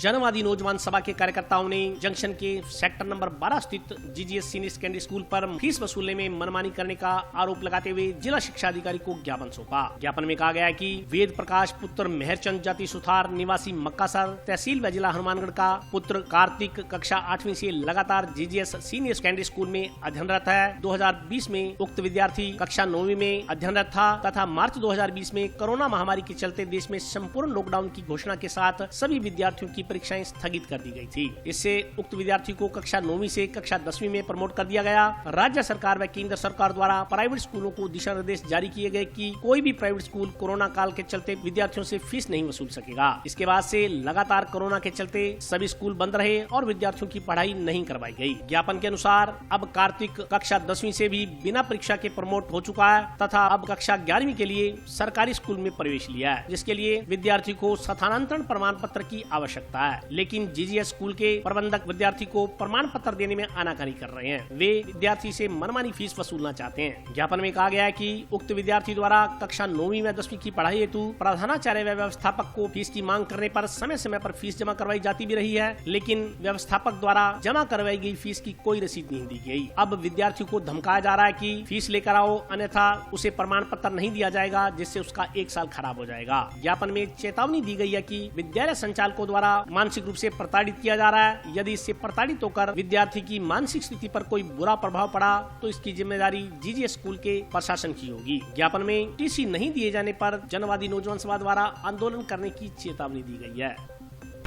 जनवादी नौजवान सभा के कार्यकर्ताओं ने जंक्शन के सेक्टर नंबर 12 स्थित जीजीएस सीनियर सेकेंडरी स्कूल पर फीस वसूलने में मनमानी करने का आरोप लगाते हुए जिला शिक्षा अधिकारी को ज्ञापन सौंपा। ज्ञापन में कहा गया है कि वेद प्रकाश पुत्र मेहरचंद जाति सुथार निवासी मक्कासर तहसील व जिला हनुमानगढ़ का पुत्र कार्तिक कक्षा 8वीं से लगातार जीजीएस सीनियर सेकेंडरी स्कूल में अध्ययनरत है। 2020 में उक्त विद्यार्थी कक्षा 9वीं में अध्ययनरत था तथा मार्च 2020 में कोरोना महामारी के चलते देश में संपूर्ण लॉकडाउन की घोषणा के साथ सभी विद्यार्थियों की परीक्षाएं स्थगित कर दी गई थी। इससे उक्त विद्यार्थी को कक्षा 9वीं से कक्षा 10वीं में प्रमोट कर दिया गया। राज्य सरकार व केंद्र सरकार द्वारा प्राइवेट स्कूलों को दिशा निर्देश जारी किए गए कि कोई भी प्राइवेट स्कूल कोरोना काल के चलते विद्यार्थियों से फीस नहीं वसूल सकेगा। इसके बाद से लगातार कोरोना के चलते सभी स्कूल बंद रहे और विद्यार्थियों की पढ़ाई नहीं करवाई गई। ज्ञापन के अनुसार अब कार्तिक कक्षा 10वीं से भी बिना परीक्षा के प्रमोट हो चुका है तथा अब कक्षा 11वीं के लिए सरकारी स्कूल में प्रवेश लिया है, जिसके लिए विद्यार्थी को स्थानांतरण प्रमाण पत्र की आवश्यकता है। लेकिन जीजीएस स्कूल के प्रबंधक विद्यार्थी को प्रमाण पत्र देने में आनाकानी कर रहे हैं। वे विद्यार्थी से मनमानी फीस वसूलना चाहते हैं। ज्ञापन में कहा गया है कि उक्त विद्यार्थी द्वारा कक्षा 9वीं व 10वीं की पढ़ाई हेतु प्रधानाचार्य व व्यवस्थापक को फीस की मांग करने पर समय समय पर फीस जमा करवाई जाती भी रही है, लेकिन व्यवस्थापक द्वारा जमा करवाई गई फीस की कोई रसीद नहीं दी गई। अब विद्यार्थी को धमकाया जा रहा है कि फीस लेकर आओ, अन्यथा उसे प्रमाण पत्र नहीं दिया जाएगा, जिससे उसका 1 साल खराब हो जाएगा। ज्ञापन में चेतावनी दी गई है कि विद्यालय संचालकों द्वारा मानसिक रूप से प्रताड़ित किया जा रहा है। यदि इससे प्रताड़ित होकर विद्यार्थी की मानसिक स्थिति पर कोई बुरा प्रभाव पड़ा तो इसकी जिम्मेदारी जीजीएस स्कूल के प्रशासन की होगी। ज्ञापन में टीसी नहीं दिए जाने पर जनवादी नौजवान सभा द्वारा आंदोलन करने की चेतावनी दी गई है।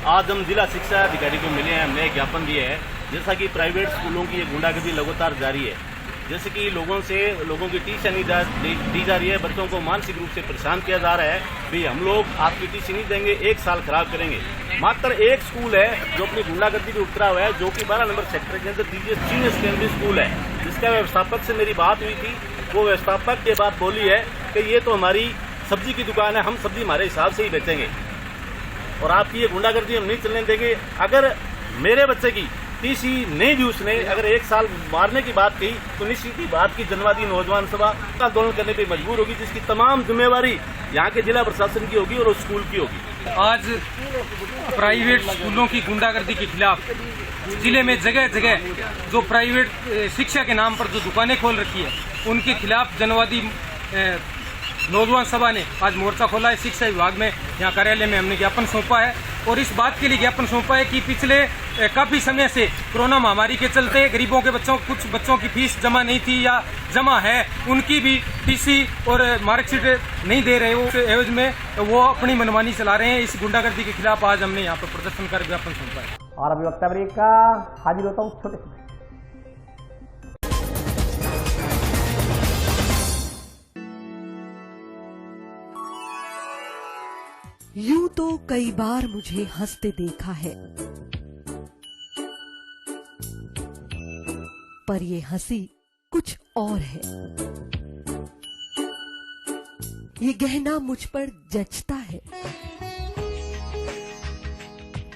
आज हम जिला शिक्षा अधिकारी को मिले हैं, हमने ज्ञापन दिया है। जैसा कि प्राइवेट स्कूलों की गुंडागर्दी लगातार जारी है, जैसे कि लोगों की टीसी नहीं दी जा रही है, बच्चों को मानसिक रूप से परेशान किया जा रहा है। भाई हम लोग आपकी टीसी नहीं देंगे, 1 साल खराब करेंगे। मात्र एक स्कूल है जो अपनी गुंडागर्दी पे उतरा हुआ है, जो कि 12 नंबर सेक्टर के अंदर जीजीएस सीनियर सेकेंडरी स्कूल है, जिसका व्यवस्थापक से मेरी बात हुई थी। वो व्यवस्थापक ये बात बोली है कि ये तो हमारी सब्जी की दुकान है, हम सब्जी हमारे हिसाब से ही बेचेंगे और आपकी ये गुंडागर्दी हम नहीं चलने देंगे। अगर मेरे बच्चे की टीसी नहीं दी उसने, अगर 1 साल मारने की बात कही तो निश्चित ही बात की जनवादी नौजवान सभा आंदोलन करने पे मजबूर होगी, जिसकी तमाम जिम्मेवारी यहाँ के जिला प्रशासन की होगी और उस स्कूल की होगी। आज प्राइवेट स्कूलों की गुंडागर्दी के खिलाफ जिले में जगह जगह जो प्राइवेट शिक्षा के नाम पर जो दुकानें खोल रखी है, उनके खिलाफ जनवादी नौजवान सभा ने आज मोर्चा खोला है। शिक्षा विभाग में यहाँ कार्यालय में हमने ज्ञापन सौंपा है और इस बात के लिए ज्ञापन सौंपा है कि पिछले काफी समय से कोरोना महामारी के चलते गरीबों के कुछ बच्चों की फीस जमा नहीं थी या जमा है, उनकी भी टीसी और मार्कशीट नहीं दे रहे। उस एवज में वो अपनी मनमानी चला रहे हैं। इस गुंडागर्दी के खिलाफ आज हमने यहाँ पर प्रदर्शन कर ज्ञापन सौंपा है। और अभी वक्तव्य का हाजिर होता हूँ छोटे से। यूं तो कई बार मुझे हंसते देखा है, पर ये हंसी कुछ और है। ये गहना मुझ पर जचता है,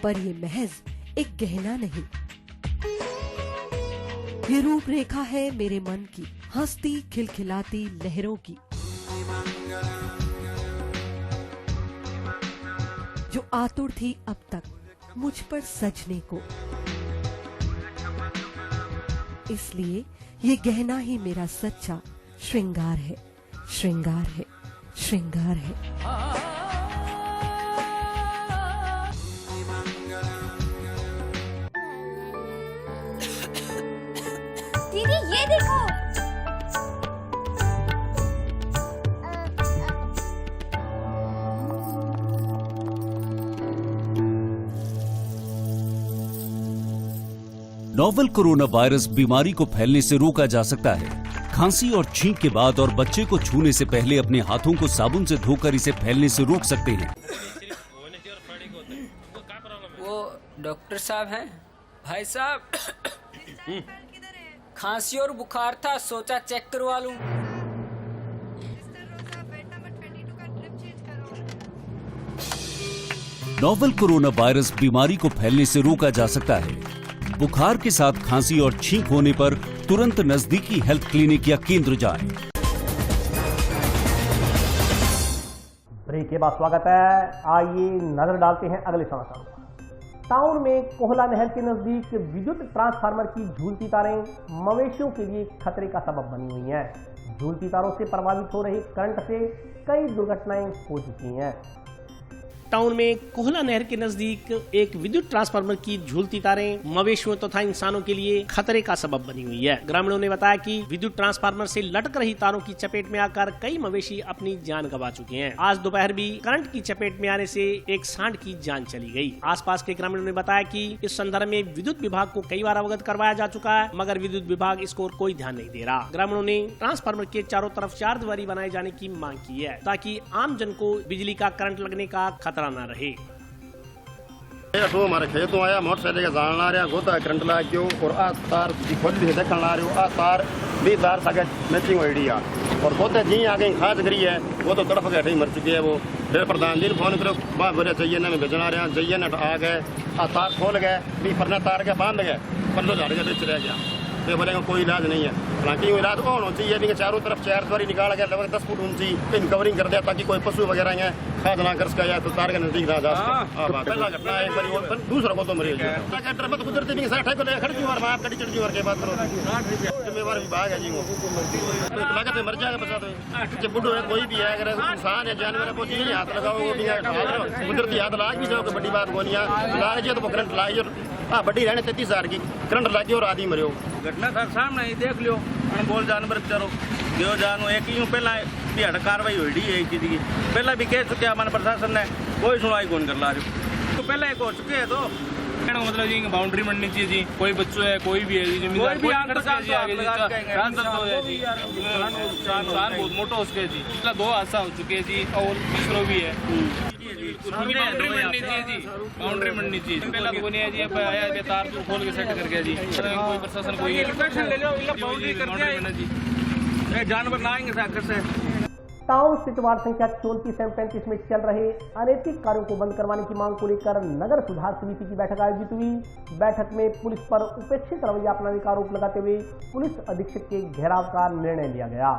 पर ये महज एक गहना नहीं। ये रूपरेखा है मेरे मन की, हंसती खिलखिलाती लहरों की, जो आतुर थी अब तक मुझ पर सजने को। इसलिए ये गहना ही मेरा सच्चा श्रृंगार है, श्रृंगार है, श्रृंगार है। दीदी ये देखो, नोवेल कोरोना वायरस बीमारी को फैलने से रोका जा सकता है। खांसी और छींक के बाद और बच्चे को छूने से पहले अपने हाथों को साबुन से धोकर इसे फैलने से रोक सकते हैं। वो डॉक्टर साहब हैं? भाई साहब खांसी और बुखार था, सोचा चेक करवा लूं। नोवेल कोरोना वायरस बीमारी को फैलने से रोका जा सकता है। बुखार के साथ खांसी और छींक होने पर तुरंत नजदीकी हेल्थ क्लिनिक या केंद्र जाएं। ब्रेक के बाद स्वागत है। आइए नजर डालते हैं अगले समाचारों पर। टाउन में कोहला नहर के नजदीक विद्युत ट्रांसफार्मर की झूलती तारें मवेशियों के लिए खतरे का सबब बनी हुई हैं। झूलती तारों से प्रभावित हो रहे करंट से कई दुर्घटनाएं हो चुकी हैं। टाउन में कोहला नहर के नजदीक एक विद्युत ट्रांसफार्मर की झूलती तारें मवेशियों तथा इंसानों के लिए खतरे का सबब बनी हुई है। ग्रामीणों ने बताया कि विद्युत ट्रांसफार्मर से लटक रही तारों की चपेट में आकर कई मवेशी अपनी जान गंवा चुके हैं। आज दोपहर भी करंट की चपेट में आने से एक सांड की जान चली गई। आसपास के ग्रामीणों ने बताया कि इस संदर्भ में विद्युत विभाग को कई बार अवगत करवाया जा चुका है, मगर विद्युत विभाग इसको कोई ध्यान नहीं दे रहा। ग्रामीणों ने ट्रांसफार्मर के चारों तरफ 4 दीवारी बनाए जाने की मांग की है ताकि आम जन को बिजली का करंट लगने का खतरा न रहे। तो हमारे खेतों आया मोटरसाइकिल का जान ला रहा गोता करंट ला क्यों और आ तार खोली है देखने ला रहे हो आ तार भी तार सके मैचिंग होड़ी है और गोते जी आगे खास करी है वो तो तड़प के मर चुकी है। वो फिर प्रधान जी ने फोन करो बात बोले चाहिए ना मैं भेजना रहा चाहिए ना आ गए आ तार खोल गए भी परना तार के बांध गए पल्लो झाड़ के बीच रह गया तो बोलेगा कोई इलाज नहीं है। हालांकि इलाज कौन होना चाहिए भी चारों तरफ 4 दीवारी निकाल के लगभग 10 फुट ऊंची इन कवरिंग कर दिया ताकि कोई पशु वगैरह है खाद ना कर सका या तो तार के नजदीक ना जा सके। पहला घटना एक बार दूसरा को तो मरीज ट्रैक्टर में तो गुजरते नहीं साठ को खड़ी चुकी मार आप कड़ी चढ़ी मार के बात करो जिम्मेवार विभाग है जी वो लागत में मर जाएगा बचा तो बुढ़ो है कोई भी है अगर इंसान है जानवर को चीज हाथ लगाओ कुदरती हाथ लाग भी जाओ बड़ी बात बोनिया लाग तो करंट लाइए हाँ बड़ी रहने 33,000 की करंट लागी और आदमी मरियो घटना सर सामने ही देख लियो बोल जानवर बेचारो जो जानो एक ही पहला भी हट कार्रवाई हुई है एक चीज की पहला भी कह चुके हमारे प्रशासन ने कोई सुनवाई कौन कर ला रही तो पहले एक हो चुके हैं तो मतलब जी बाउंड्री बननी चाहिए जी कोई बच्चों है कोई भी है जी जमींदार कोई बहुत मोटा हो चुके जी 2 हादसा हो चुके हैं जी और तीसरा भी है बाउंड्री बननी चाहिए जी बाउंड्री बननी चाहिए पहला तो नहीं है जी अब आया तार को खोल के सेट कर गया जी कोई प्रशासन कोई बाउंड्री कर दिया जी जानवर ना आएंगे साकर से। टाउन स्थित वार्ड संख्या 34 एवं 35 में चल रहे अनैतिक कार्यों को बंद करवाने की मांग को लेकर नगर सुधार समिति की बैठक आयोजित हुई। बैठक में पुलिस पर उपेक्षित रवैया अपनाने का आरोप लगाते हुए पुलिस अधीक्षक के घेराव का निर्णय लिया गया।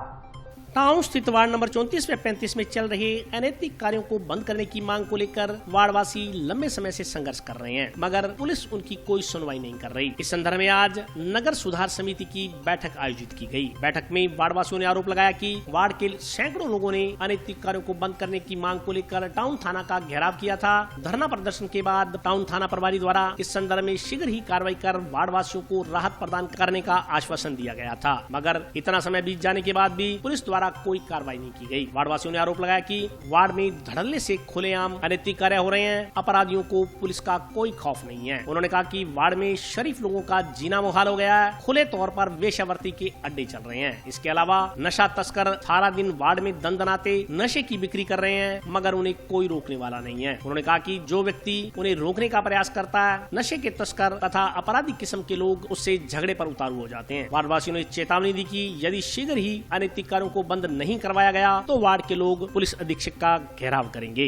टाउन स्थित वार्ड नंबर 34 व 35 में चल रहे अनैतिक कार्यों को बंद करने की मांग को लेकर वार्डवासी लंबे समय से संघर्ष कर रहे हैं, मगर पुलिस उनकी कोई सुनवाई नहीं कर रही। इस संदर्भ में आज नगर सुधार समिति की बैठक आयोजित की गई। बैठक में वार्डवासियों ने आरोप लगाया कि वार्ड के सैकड़ों लोगों ने अनैतिक कार्यों को बंद करने की मांग को लेकर टाउन थाना का घेराव किया था। धरना प्रदर्शन के बाद टाउन थाना प्रभारी द्वारा इस संदर्भ में शीघ्र ही कार्रवाई कर वार्डवासियों को राहत प्रदान करने का आश्वासन दिया गया था, मगर इतना समय बीत जाने के बाद भी पुलिस द्वारा कोई कार्रवाई नहीं की गई। वार्डवासियों ने आरोप लगाया कि वार्ड में धड़ल्ले से खुलेआम अनैतिक कार्य हो रहे हैं, अपराधियों को पुलिस का कोई खौफ नहीं है। उन्होंने कहा कि वार्ड में शरीफ लोगों का जीना मुहाल हो गया है, खुले तौर पर वेश्यावृत्ति के अड्डे चल रहे हैं। इसके अलावा नशा तस्कर सारा दिन वार्ड में दंदनाते नशे की बिक्री कर रहे हैं, मगर उन्हें कोई रोकने वाला नहीं है। उन्होंने कहा कि जो व्यक्ति उन्हें रोकने का प्रयास करता है, नशे के तस्कर तथा अपराधी किस्म के लोग उससे झगड़े पर उतारू हो जाते हैं। वार्डवासियों ने चेतावनी दी कि यदि शीघ्र ही अनैतिक कार्यों को बंद नहीं करवाया गया तो वार्ड के लोग पुलिस अधीक्षक का घेराव करेंगे।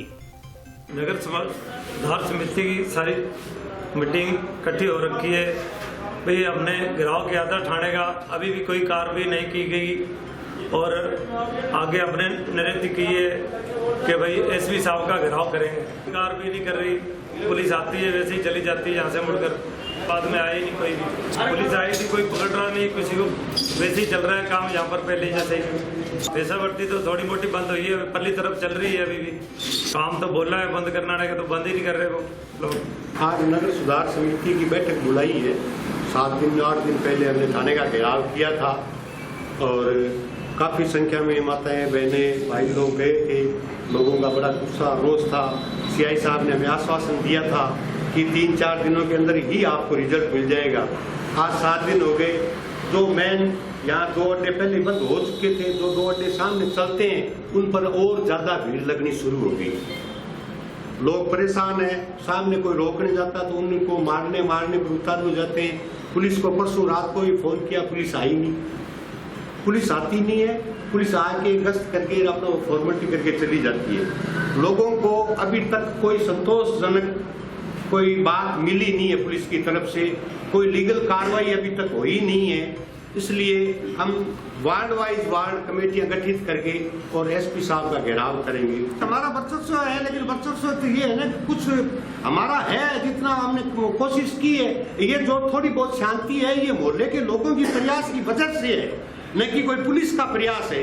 नगर सुधार समिति की सारी मीटिंग इकट्ठी हो रखी है भाई, हमने घेराव किया था थाने का, अभी भी कोई कार्रवाई नहीं की गई और आगे हमने नियुक्ति की है कि भाई एसपी साहब का घेराव करेंगे। कार्रवाई नहीं कर रही, पुलिस आती है वैसे ही चली जाती है, यहाँ से मुड़कर बाद में आई नहीं कोई भी। पुलिस आई थी, कोई पकड़ रहा नहीं, किसी को वैसे ही चल रहा है काम यहाँ पर पहले जैसे ही। वेश्यावृत्ति तो थोड़ी मोटी बंद हुई है, पल्ली तरफ चल रही है अभी भी। काम तो बोला है बंद करना है, तो बंद ही नहीं कर रहे वो लोग। आज नगर सुधार समिति की बैठक बुलाई है। 7 दिन 8 दिन पहले हमने थाने का घेराव किया था और काफ़ी संख्या में माताएं बहनें भाई लोग गए थे। लोगों का बड़ा गुस्सा रोष था। सीआई साहब ने हमें आश्वासन दिया था कि 3-4 दिनों के अंदर ही आपको रिजल्ट मिल जाएगा। आज 7 दिन हो गए। जो मैन यहाँ 2 अड्डे पहले बंद हो चुके थे, जो 2 अड्डे सामने चलते हैं, उन पर और ज़्यादा भीड़ लगनी शुरू हो गई। लोग परेशान हैं, सामने कोई रोकने जाता तो उनको मारने पर उतार हो जाते हैं। पुलिस को परसों रात को ही फोन किया, पुलिस आई नहीं, पुलिस आती नहीं है। पुलिस आके गश्त करके अपना फॉर्मेलिटी करके चली जाती है। लोगों को अभी तक कोई संतोषजनक कोई बात मिली नहीं है पुलिस की तरफ से, कोई लीगल कार्रवाई अभी तक हुई नहीं है। इसलिए हम वार्ड वाइज वार्ड कमेटियां गठित करके और एसपी साहब का घेराव करेंगे। हमारा वर्चस्व है, लेकिन वर्चस्व तो ये है ना, कुछ हमारा है, जितना हमने कोशिश की है। ये जो थोड़ी बहुत शांति है, ये मोहल्ले के लोगों की प्रयास की वजह से है, न कि कोई पुलिस का प्रयास है।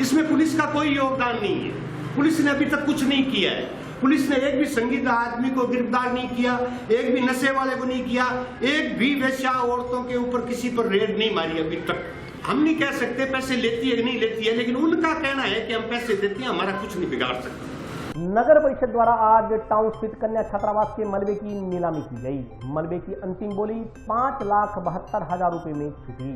इसमें पुलिस का कोई योगदान नहीं है। पुलिस ने अभी तक कुछ नहीं किया है। पुलिस ने एक भी संदिग्ध आदमी को गिरफ्तार नहीं किया, एक भी नशे वाले को नहीं किया, एक भी वेश्या औरतों के ऊपर किसी पर रेड नहीं मारी अभी तक। हम नहीं कह सकते पैसे लेती है कि नहीं लेती है, लेकिन उनका कहना है कि हम पैसे देते हैं, हमारा कुछ नहीं बिगाड़ सकते। नगर परिषद द्वारा आज टाउन स्थित कन्या छात्रावास के मलबे की नीलामी की गई। मलबे की अंतिम बोली 5,72,000 रुपए में छूटी।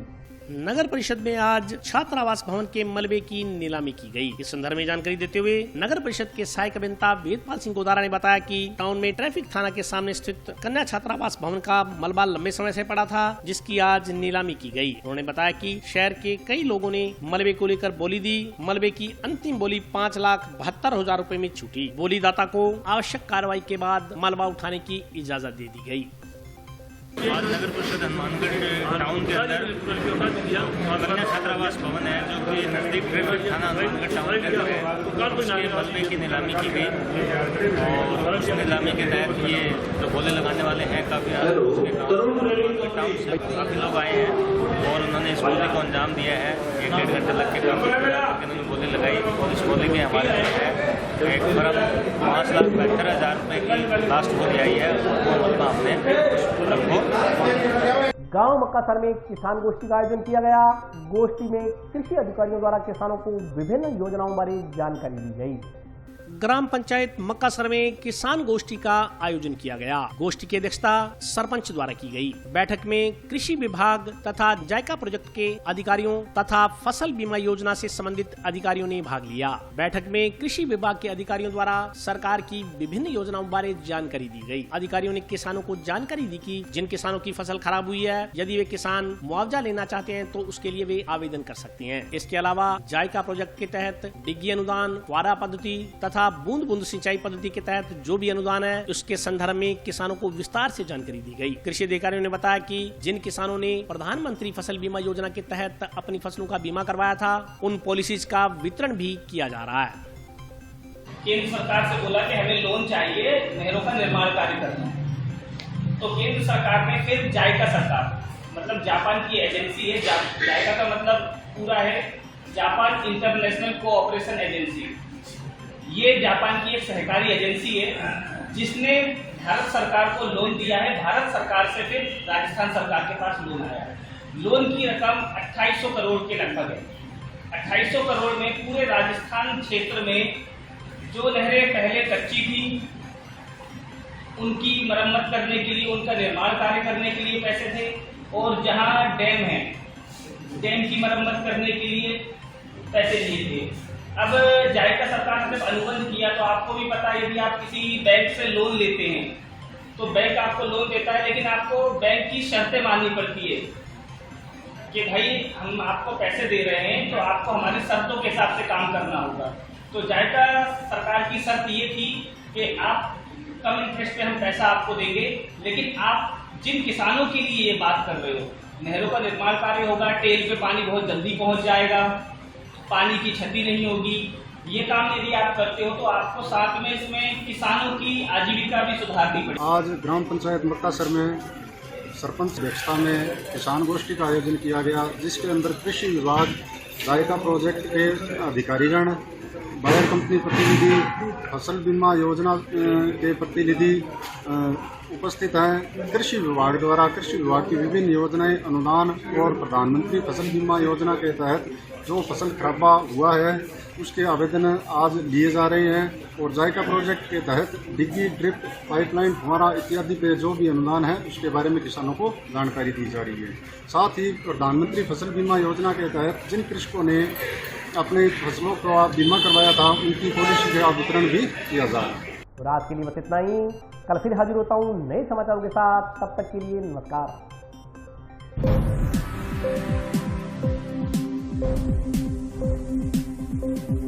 नगर परिषद में आज छात्रावास भवन के मलबे की नीलामी की गई। इस संदर्भ में जानकारी देते हुए नगर परिषद के सहायक अभियंता वेदपाल सिंह गोदारा ने बताया कि टाउन में ट्रैफिक थाना के सामने स्थित कन्या छात्रावास भवन का मलबा लंबे समय से पड़ा था, जिसकी आज नीलामी की गई। उन्होंने बताया कि शहर के कई लोगों ने मलबे को लेकर बोली दी। मलबे की अंतिम बोली 5,72,000 रुपए में छूटी। बोली दाता को आवश्यक कार्रवाई के बाद मलबा उठाने की इजाजत दे दी गई। आज नगर परिषद हनुमानगढ़ टाउन के अंदर कन्या छात्रावास भवन है, जो कि नजदीक ट्रैफिक थाना हनुमानगढ़ टाउन के अंदर है, उसके मलबे की नीलामी की गई। और उस नीलामी के तहत ये जो बोले लगाने वाले हैं काफ़ी टाउन से काफ़ी लोग आए हैं और उन्होंने इस बोले को अंजाम दिया है। 1-1.5 घंटे लग के काफ़ी उन्होंने बोले लगाई। और इस बोले के हमारे जो है एक फर्म 5,72,000 रुपये की लास्ट बोली आई है, वो मलबा हमने गांव मक्कासर में किसान गोष्ठी का आयोजन किया गया। गोष्ठी में कृषि अधिकारियों द्वारा किसानों को विभिन्न योजनाओं बारे जानकारी दी गई। ग्राम पंचायत मक्कासर में किसान गोष्ठी का आयोजन किया गया। गोष्ठी की अध्यक्षता सरपंच द्वारा की गई। बैठक में कृषि विभाग तथा जायका प्रोजेक्ट के अधिकारियों तथा फसल बीमा योजना से संबंधित अधिकारियों ने भाग लिया। बैठक में कृषि विभाग के अधिकारियों द्वारा सरकार की विभिन्न योजनाओं बारे जानकारी दी गई। अधिकारियों ने किसानों को जानकारी दी कि जिन किसानों की फसल खराब हुई है, यदि वे किसान मुआवजा लेना चाहते हैं तो उसके लिए वे आवेदन कर सकते हैं। इसके अलावा जायका प्रोजेक्ट के तहत डिग्गी अनुदान, फुहारा पद्धति तथा बूंद बूंद सिंचाई पद्धति के तहत जो भी अनुदान है, उसके संदर्भ में किसानों को विस्तार से जानकारी दी गई। कृषि अधिकारियों ने बताया कि जिन किसानों ने प्रधानमंत्री फसल बीमा योजना के तहत अपनी फसलों का बीमा करवाया था, उन पॉलिसीज का वितरण भी किया जा रहा है। केंद्र सरकार से बोला कि हमें लोन चाहिए नहरों का निर्माण कार्य करना, तो केंद्र सरकार ने फिर जायका सरकार, मतलब जापान की एजेंसी है, जायका का मतलब पूरा है जापान इंटरनेशनल कोऑपरेशन एजेंसी। ये जापान की एक सहकारी एजेंसी है जिसने भारत सरकार को लोन दिया है। भारत सरकार से फिर राजस्थान सरकार के पास लोन आया है। लोन की रकम 2800 करोड़ के लगभग है। 2800 करोड़ में पूरे राजस्थान क्षेत्र में जो नहरें पहले कच्ची थी उनकी मरम्मत करने के लिए, उनका निर्माण कार्य करने के लिए पैसे थे, और जहां डैम है, डैम की मरम्मत करने के लिए पैसे लिए थे। अब जायका सरकार ने जब अनुबंध किया तो आपको भी पता है, यदि आप किसी बैंक से लोन लेते हैं तो बैंक आपको लोन देता है, लेकिन आपको बैंक की शर्तें माननी पड़ती है कि भाई हम आपको पैसे दे रहे हैं तो आपको हमारी शर्तों के हिसाब से काम करना होगा। तो जायका सरकार की शर्त ये थी कि आप कम इंटरेस्ट पे हम पैसा आपको देंगे, लेकिन आप जिन किसानों के लिए ये बात कर रहे हो, नहरों का निर्माण कार्य होगा, टेल पे पानी बहुत जल्दी पहुंच जाएगा, पानी की क्षति नहीं होगी, ये काम यदि आप करते हो तो आपको साथ में इसमें किसानों की आजीविका भी सुधारनी पड़ेगी। आज ग्राम पंचायत मक्कासर में सरपंच अध्यक्षता में किसान गोष्ठी का आयोजन किया गया, जिसके अंदर कृषि विभाग, जायका प्रोजेक्ट के अधिकारीगण, बायर कंपनी प्रतिनिधि, फसल बीमा योजना के प्रतिनिधि उपस्थित हैं। कृषि विभाग द्वारा कृषि विभाग की विभिन्न योजनाएं, अनुदान और प्रधानमंत्री फसल बीमा योजना के तहत जो फसल खराबा हुआ है उसके आवेदन आज लिए जा रहे हैं। और जायका प्रोजेक्ट के तहत डिग्गी, ड्रिप, पाइपलाइन, फुहारा इत्यादि पे जो भी अनुदान है उसके बारे में किसानों को जानकारी दी जा रही है। साथ ही प्रधानमंत्री फसल बीमा योजना के तहत जिन कृषकों ने अपने फसलों का बीमा करवाया था उनकी पॉलिसी का वितरण भी किया जा रहा है। तो आज के लिए बस इतना ही। कल फिर हाजिर होता हूँ नए समाचारों के साथ। तब तक के लिए नमस्कार। Thank you.